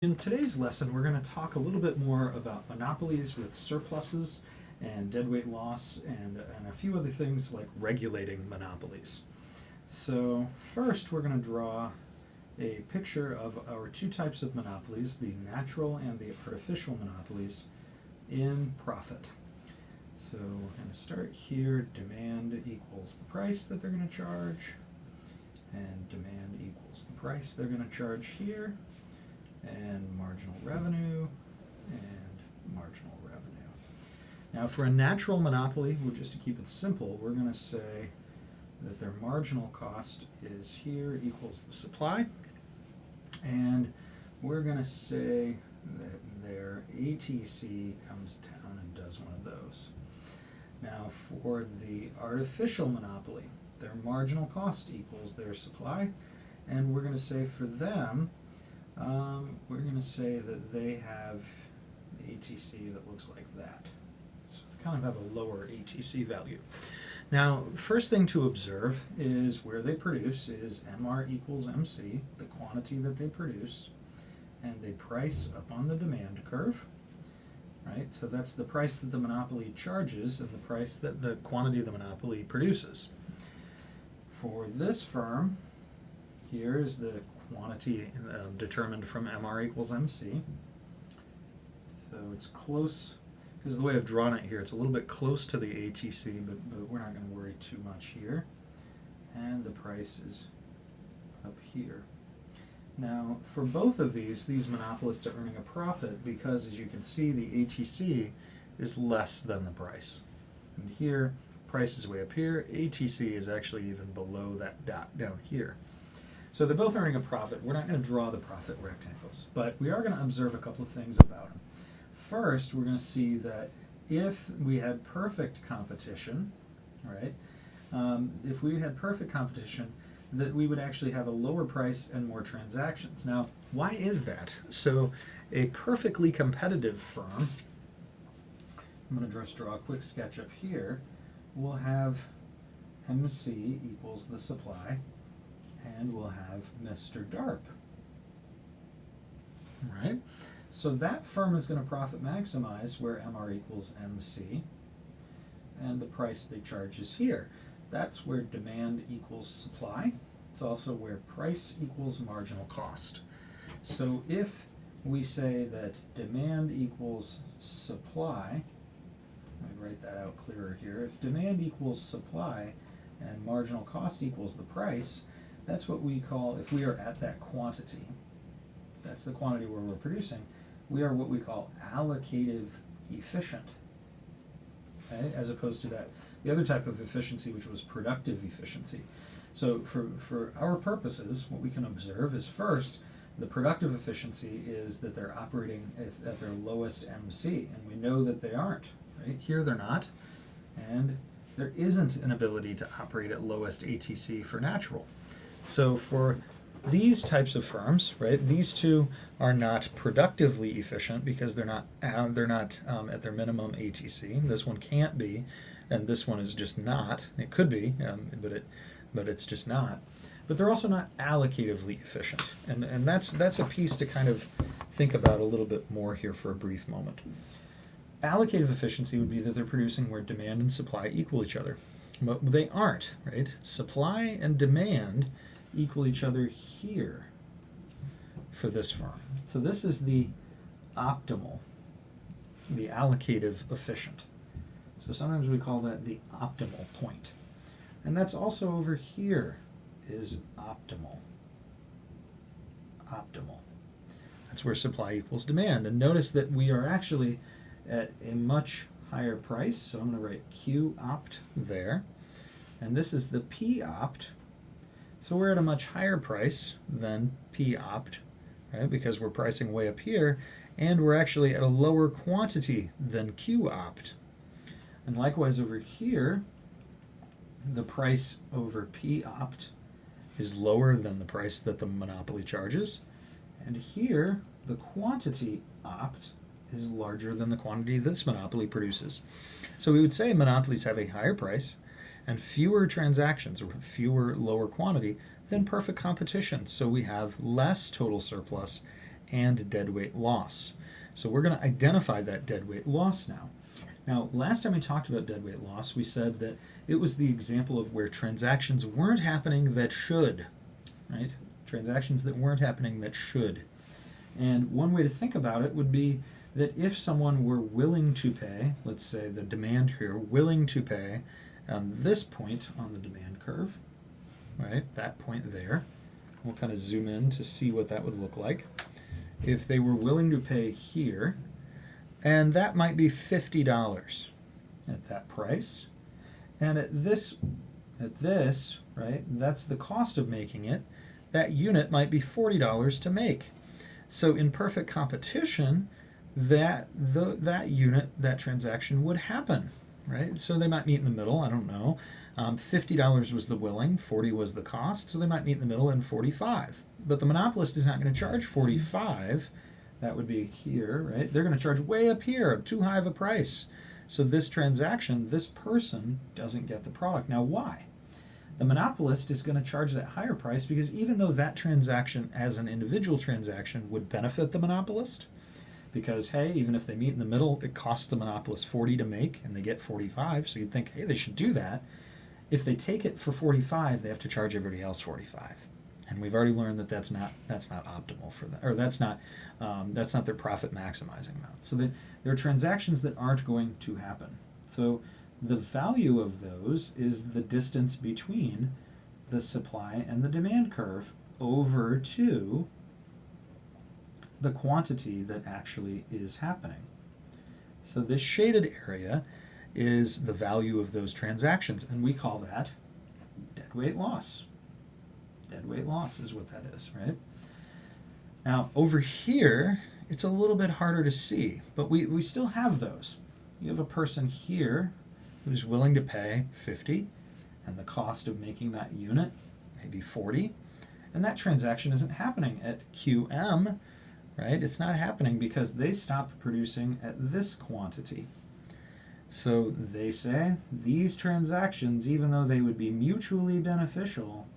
In today's lesson, we're going to talk a little bit more about monopolies with surpluses and deadweight loss and a few other things like regulating monopolies. So first, we're going to draw a picture of our two types of monopolies, the natural and the artificial monopolies, in profit. So we're going to start here. Demand equals the price that they're going to charge, and demand equals the price they're going to charge here, and marginal revenue, and marginal revenue. Now for a natural monopoly, just to keep it simple, we're going to say that their marginal cost is here equals the supply, and we're going to say that their ATC comes down and does one of those. Now for the artificial monopoly, their marginal cost equals their supply, and we're going to say for them, we're going to say that they have ATC that looks like that. So they kind of have a lower ATC value. Now, first thing to observe is where they produce is MR equals MC, the quantity that they produce, and they price up on the demand curve, right? So that's the price that the monopoly charges and the price that the quantity the monopoly produces. For this firm, here is the quantity determined from MR equals MC. So it's close, because the way I've drawn it here, it's a little bit close to the ATC, but we're not going to worry too much here. And the price is up here. Now, for both of these monopolists are earning a profit because, as you can see, the ATC is less than the price. And here, price is way up here. ATC is actually even below that dot down here. So they're both earning a profit. We're not going to draw the profit rectangles, but we are going to observe a couple of things about them. First, we're going to see that if we had perfect competition, right, if we had perfect competition, that we would actually have a lower price and more transactions. Now, why is that? So a perfectly competitive firm, I'm going to just draw a quick sketch up here, will have MC equals the supply, and we'll have Mr. DARP. Right? So that firm is going to profit maximize where MR equals MC, and the price they charge is here. That's where demand equals supply. It's also where price equals marginal cost. So if we say that demand equals supply, let me write that out clearer here. If demand equals supply and marginal cost equals the price, that's what we call, if we are at that quantity, that's the quantity where we're producing, we are what we call allocative efficient, okay? As opposed to the other type of efficiency, which was productive efficiency. So for our purposes, what we can observe is first, the productive efficiency is that they're operating at their lowest MC, and we know that they aren't, right? Here they're not, and there isn't an ability to operate at lowest ATC for natural. So for these types of firms, right, these two are not productively efficient because they're not at their minimum ATC. This one can't be, and this one is just not. It could be, but it's just not. But they're also not allocatively efficient, and that's a piece to kind of think about a little bit more here for a brief moment. Allocative efficiency would be that they're producing where demand and supply equal each other, but they aren't, right? Supply and demand equal each other here for this firm. So this is the optimal, the allocative efficient. So sometimes we call that the optimal point. And that's also over here is optimal. Optimal. That's where supply equals demand. And notice that we are actually at a much higher price. So I'm going to write Q opt there. And this is the P opt. So we're at a much higher price than P opt, right? Because we're pricing way up here, and we're actually at a lower quantity than Q opt. And likewise over here, the price over P opt is lower than the price that the monopoly charges. And here, the quantity opt is larger than the quantity this monopoly produces. So we would say monopolies have a higher price and fewer transactions, or fewer lower quantity, than perfect competition. So we have less total surplus and deadweight loss. So we're going to identify that deadweight loss now. Now, last time we talked about deadweight loss, we said that it was the example of where transactions weren't happening that should, right? Transactions that weren't happening that should. And one way to think about it would be that if someone were willing to pay, let's say the demand here, willing to pay this point on the demand curve, right, that point there, we'll kind of zoom in to see what that would look like. If they were willing to pay here, and that might be $50 at that price, and at this, right, that's the cost of making it, that unit might be $40 to make. So in perfect competition, that unit, that transaction would happen, right? So they might meet in the middle, I don't know. $50 was the willing, 40 was the cost, so they might meet in the middle and 45. But the monopolist is not going to charge 45. That would be here, right? They're going to charge way up here, too high of a price. So this transaction, this person doesn't get the product. Now why? The monopolist is going to charge that higher price because even though that transaction as an individual transaction would benefit the monopolist, because hey, even if they meet in the middle, it costs the monopolist 40 to make and they get 45, so you'd think, hey, they should do that. If they take it for 45, they have to charge everybody else 45. And we've already learned that that's not optimal for them, or that's not their profit maximizing amount. So there are transactions that aren't going to happen. So the value of those is the distance between the supply and the demand curve over to the quantity that actually is happening. So this shaded area is the value of those transactions, and we call that deadweight loss. Deadweight loss is what that is, right? Now, over here, it's a little bit harder to see, but we still have those. You have a person here who's willing to pay 50, and the cost of making that unit maybe 40, and that transaction isn't happening at QM, right? It's not happening because they stopped producing at this quantity. So they say these transactions, even though they would be mutually beneficial,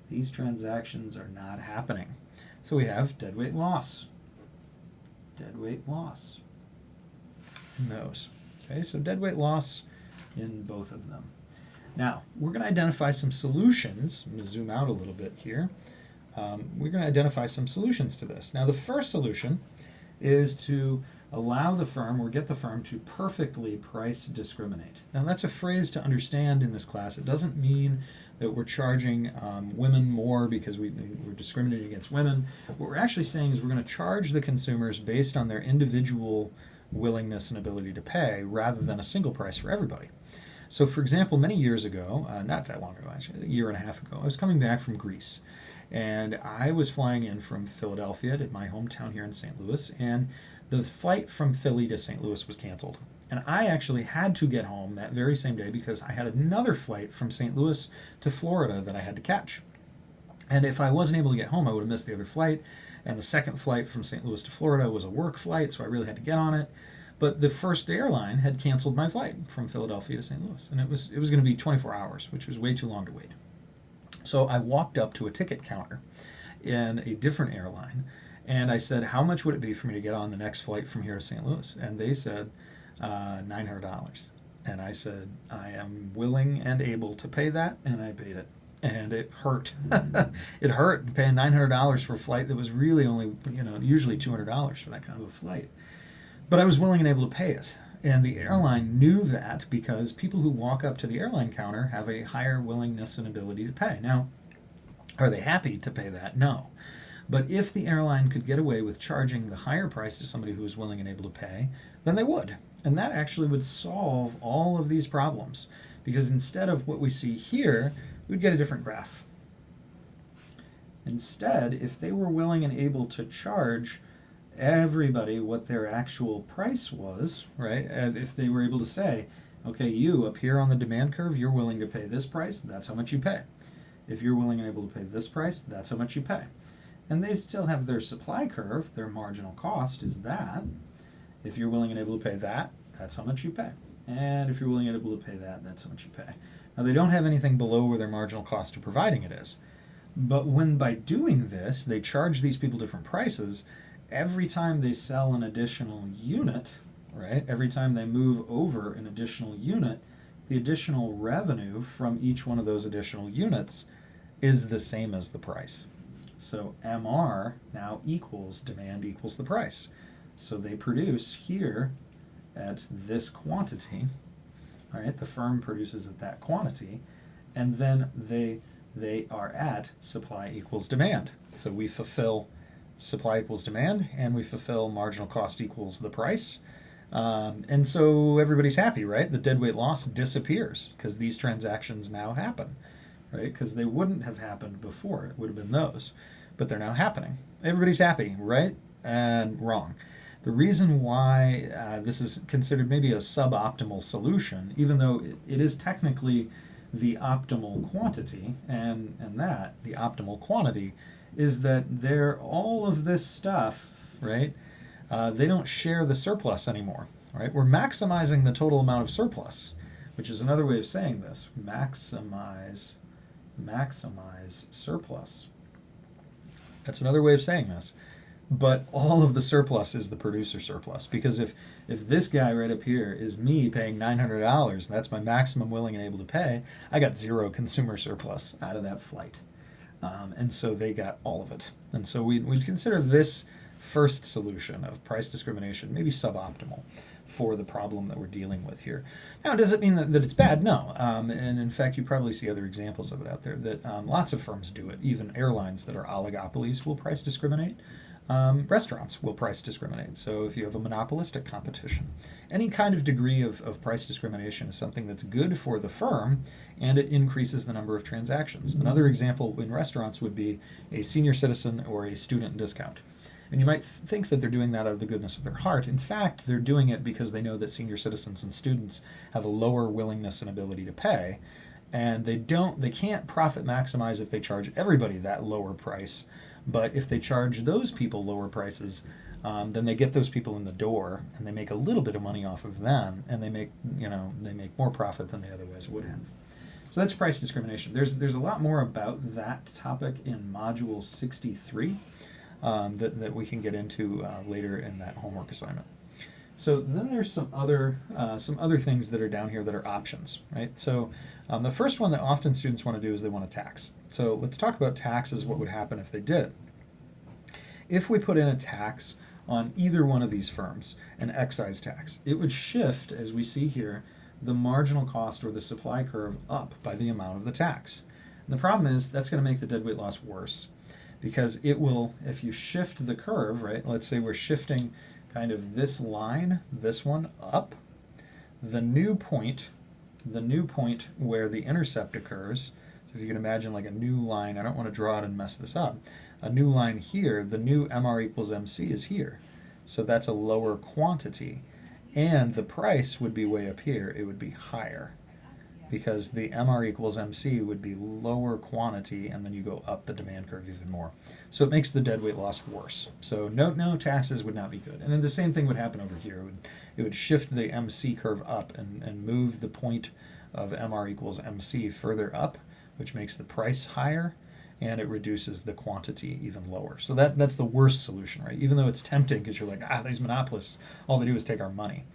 these transactions are not happening. So we have deadweight loss. Deadweight loss in those. Okay, so deadweight loss in both of them. Now, we're going to identify some solutions. I'm going to zoom out a little bit here. We're going to identify some solutions to this. Now, the first solution is to allow the firm or get the firm to perfectly price discriminate. Now, that's a phrase to understand in this class. It doesn't mean that we're charging women more because we're discriminating against women. What we're actually saying is we're going to charge the consumers based on their individual willingness and ability to pay rather than a single price for everybody. So, for example, many years ago, not that long ago, actually, a year and a half ago, I was coming back from Greece. And I was flying in from Philadelphia to my hometown here in St. Louis, and the flight from Philly to St. Louis was canceled. And I actually had to get home that very same day because I had another flight from St. Louis to Florida that I had to catch. And if I wasn't able to get home, I would have missed the other flight. And the second flight from St. Louis to Florida was a work flight, so I really had to get on it. But the first airline had canceled my flight from Philadelphia to St. Louis. And it was going to be 24 hours, which was way too long to wait. So I walked up to a ticket counter in a different airline, and I said, how much would it be for me to get on the next flight from here to St. Louis? And they said, $900. And I said, I am willing and able to pay that, and I paid it. And it hurt. It hurt paying $900 for a flight that was really only, usually $200 for that kind of a flight. But I was willing and able to pay it. And the airline knew that because people who walk up to the airline counter have a higher willingness and ability to pay. Now, are they happy to pay that? No. But if the airline could get away with charging the higher price to somebody who is willing and able to pay, then they would. And that actually would solve all of these problems. Because instead of what we see here, we'd get a different graph. Instead, if they were willing and able to charge everybody what their actual price was, right? And if they were able to say, okay, you up here on the demand curve, you're willing to pay this price, that's how much you pay. If you're willing and able to pay this price, that's how much you pay. And they still have their supply curve, their marginal cost is that. If you're willing and able to pay that, that's how much you pay. And if you're willing and able to pay that, that's how much you pay. Now, they don't have anything below where their marginal cost of providing it is. But when by doing this, they charge these people different prices, every time they sell an additional unit, right, every time they move over an additional unit, the additional revenue from each one of those additional units is the same as the price. So MR now equals demand equals the price. So they produce here at this quantity, right? The firm produces at that quantity, and then they are at supply equals demand. So we fulfill supply equals demand, and we fulfill marginal cost equals the price. And so everybody's happy, right? The deadweight loss disappears because these transactions now happen, right? Because they wouldn't have happened before. It would have been those, but they're now happening. Everybody's happy, right? And wrong. The reason why this is considered maybe a suboptimal solution, even though it is technically the optimal quantity, and that, the optimal quantity, is that all of this stuff, right, they don't share the surplus anymore, right? We're maximizing the total amount of surplus, which is another way of saying this. Maximize surplus. That's another way of saying this. But all of the surplus is the producer surplus, because if this guy right up here is me paying $900, and that's my maximum willing and able to pay, I got zero consumer surplus out of that flight. And so they got all of it. And so we'd consider this first solution of price discrimination maybe suboptimal for the problem that we're dealing with here. Now, does it mean that it's bad? No. And in fact, you probably see other examples of it out there, that lots of firms do it. Even airlines that are oligopolies will price discriminate. Restaurants will price discriminate. So if you have a monopolistic competition, any kind of degree of price discrimination is something that's good for the firm, and it increases the number of transactions. Another example in restaurants would be a senior citizen or a student discount. And you might think that they're doing that out of the goodness of their heart. In fact, they're doing it because they know that senior citizens and students have a lower willingness and ability to pay, and they can't profit maximize if they charge everybody that lower price. But if they charge those people lower prices, then they get those people in the door, and they make a little bit of money off of them, and they make more profit than they otherwise would have. So that's price discrimination. There's a lot more about that topic in Module 63 that we can get into later in that homework assignment. So then there's some other things that are down here that are options, right? So the first one that often students want to do is they want to tax. So let's talk about taxes, what would happen if they did. If we put in a tax on either one of these firms, an excise tax, it would shift, as we see here, the marginal cost or the supply curve up by the amount of the tax. And the problem is that's going to make the deadweight loss worse, because it will, if you shift the curve, right, let's say we're shifting kind of this line, this one up, the new point where the intercept occurs, so if you can imagine like a new line, I don't want to draw it and mess this up, a new line here, the new MR equals MC is here. So that's a lower quantity. And the price would be way up here, it would be higher, because the MR equals MC would be lower quantity, and then you go up the demand curve even more. So it makes the deadweight loss worse. So no taxes would not be good. And then the same thing would happen over here. It would shift the MC curve up and move the point of MR equals MC further up, which makes the price higher, and it reduces the quantity even lower. So that's the worst solution, right? Even though it's tempting because you're like, these monopolists, all they do is take our money.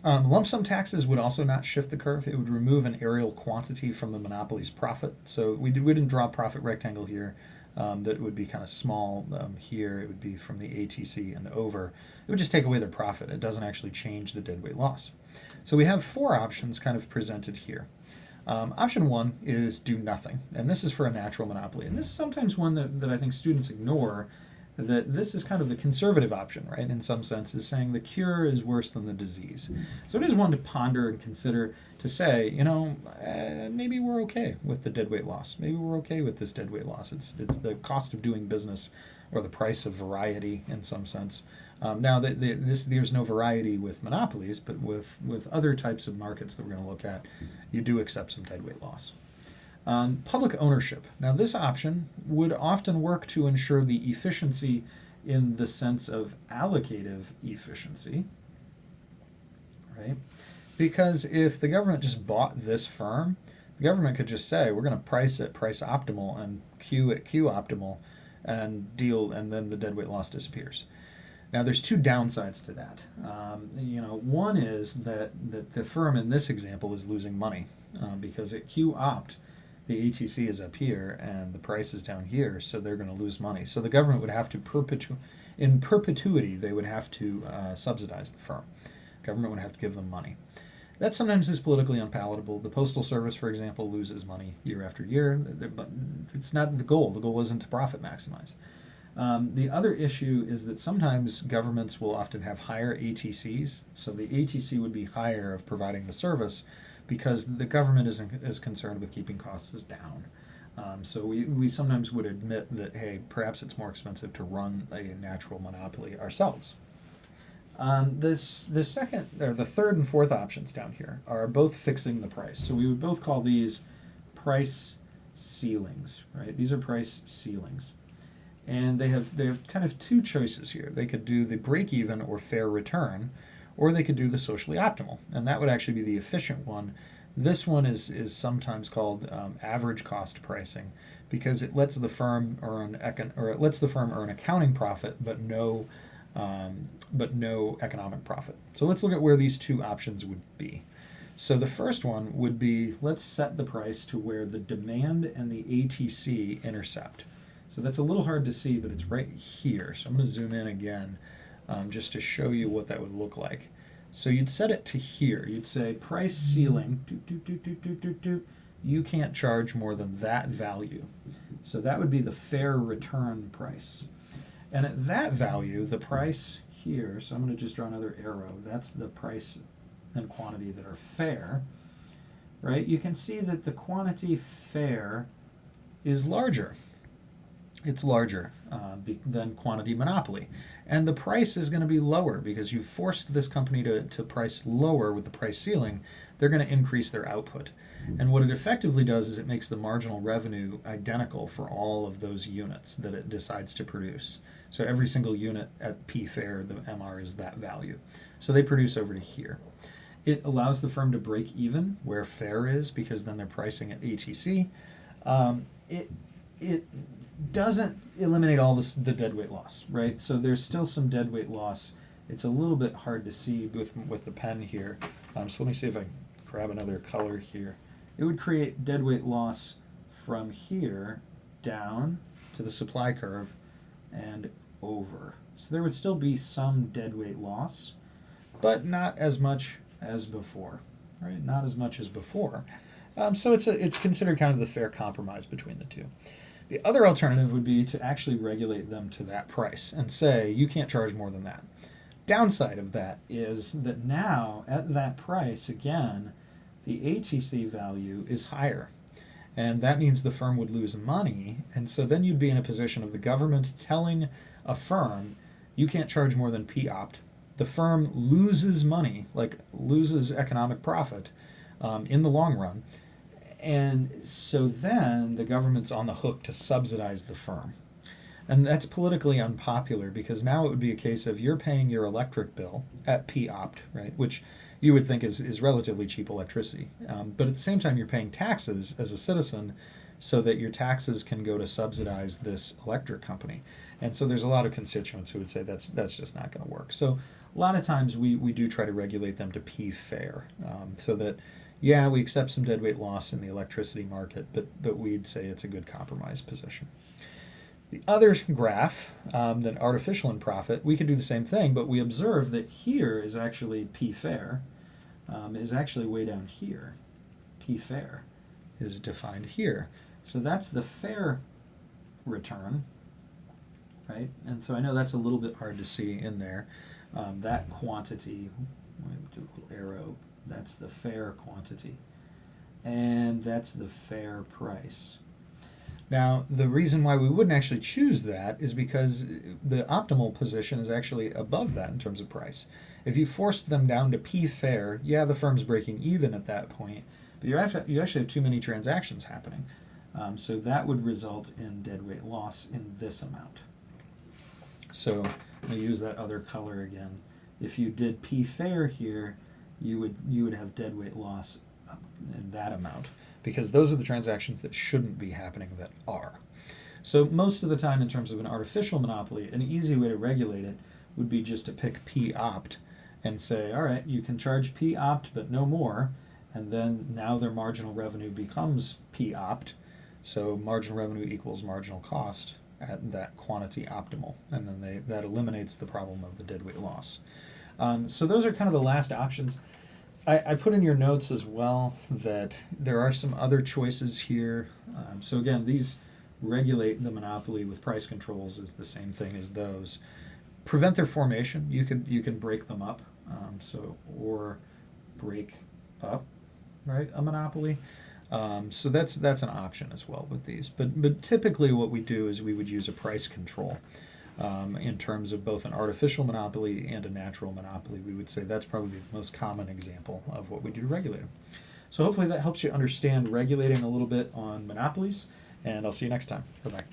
Lump sum taxes would also not shift the curve. It would remove an areal quantity from the monopoly's profit. So we didn't draw a profit rectangle here. That would be kind of small here. It would be from the ATC and over. It would just take away their profit. It doesn't actually change the deadweight loss. So we have four options kind of presented here. Option one is do nothing, and this is for a natural monopoly. And this is sometimes one that I think students ignore, that this is kind of the conservative option, right? In some sense, is saying the cure is worse than the disease. So it is one to ponder and consider, to say, maybe we're okay with the deadweight loss. Maybe we're okay with this deadweight loss. It's the cost of doing business, or the price of variety in some sense. Now, there's no variety with monopolies, but with other types of markets that we're going to look at, you do accept some deadweight loss. Public ownership. Now, this option would often work to ensure the efficiency in the sense of allocative efficiency, right? Because if the government just bought this firm, the government could just say, we're going to price it price optimal and queue at Q optimal and deal, and then the deadweight loss disappears. Now, there's two downsides to that. One is that the firm in this example is losing money because at Q opt, the ATC is up here and the price is down here, so they're going to lose money. So the government would have to in perpetuity, they would have to subsidize the firm. Government would have to give them money. That sometimes is politically unpalatable. The Postal Service, for example, loses money year after year, but it's not the goal. The goal isn't to profit maximize. The other issue is that sometimes governments will often have higher ATCs, so the ATC would be higher of providing the service because the government is concerned with keeping costs down. So we sometimes would admit that, hey, perhaps it's more expensive to run a natural monopoly ourselves. The third and fourth options down here are both fixing the price. So we would both call these price ceilings, right? These are price ceilings. And they have kind of two choices here. They could do the break-even or fair return, or they could do the socially optimal, and that would actually be the efficient one. This one is sometimes called average cost pricing because it lets the firm earn accounting profit, but no economic profit. So let's look at where these two options would be. So the first one would be, let's set the price to where the demand and the ATC intercept. So that's a little hard to see, but it's right here. So I'm going to zoom in again just to show you what that would look like. So you'd set it to here. You'd say price ceiling, you can't charge more than that value. So that would be the fair return price. And at that value, the price here, so I'm going to just draw another arrow, that's the price and quantity that are fair, right? You can see that the quantity fair is larger. It's larger than quantity monopoly. And the price is going to be lower because you've forced this company to price lower with the price ceiling. They're going to increase their output. And what it effectively does is it makes the marginal revenue identical for all of those units that it decides to produce. So every single unit at P fair, the MR is that value. So they produce over to here. It allows the firm to break even where fair is because then they're pricing at ATC. It doesn't eliminate all the deadweight loss, right? So there's still some deadweight loss. It's a little bit hard to see with the pen here. So let me see if I can grab another color here. It would create deadweight loss from here down to the supply curve and over. So there would still be some deadweight loss, but not as much as before, right? Not as much as before. So it's considered kind of the fair compromise between the two. The other alternative would be to actually regulate them to that price and say, you can't charge more than that. Downside of that is that now, at that price, again, the ATC value is higher. And that means the firm would lose money. And so then you'd be in a position of the government telling a firm, you can't charge more than P-opt. The firm loses money, like loses economic profit in the long run. And so then the government's on the hook to subsidize the firm. And that's politically unpopular because now it would be a case of you're paying your electric bill at P-opt, right, which you would think is relatively cheap electricity. But at the same time, you're paying taxes as a citizen so that your taxes can go to subsidize this electric company. And so there's a lot of constituents who would say that's just not going to work. So a lot of times we do try to regulate them to P fair so that, yeah, we accept some deadweight loss in the electricity market, but we'd say it's a good compromise position. The other graph, then artificial in profit, we could do the same thing, but we observe that here is actually P fair, is actually way down here. P fair is defined here. So that's the fair return, right? And so I know that's a little bit hard to see in there. That quantity, let me do a little arrow, that's the fair quantity. And that's the fair price. Now, the reason why we wouldn't actually choose that is because the optimal position is actually above that in terms of price. If you forced them down to P fair, yeah, the firm's breaking even at that point, but you actually have too many transactions happening. So that would result in deadweight loss in this amount. So I'm going to use that other color again. If you did P fair here, you would have deadweight loss in that amount, because those are the transactions that shouldn't be happening that are. So most of the time, in terms of an artificial monopoly, an easy way to regulate it would be just to pick P opt and say, all right, you can charge P opt but no more, and then now their marginal revenue becomes P opt, so marginal revenue equals marginal cost at that quantity optimal, and then that eliminates the problem of the deadweight loss. So those are kind of the last options. I put in your notes as well that there are some other choices here. So again, these regulate the monopoly with price controls is the same thing as those. Prevent their formation. You can break them up, or break up, right, a monopoly. So that's an option as well with these. But typically what we do is we would use a price control. In terms of both an artificial monopoly and a natural monopoly, we would say that's probably the most common example of what we do to regulate them. So hopefully that helps you understand regulating a little bit on monopolies, and I'll see you next time. Bye-bye.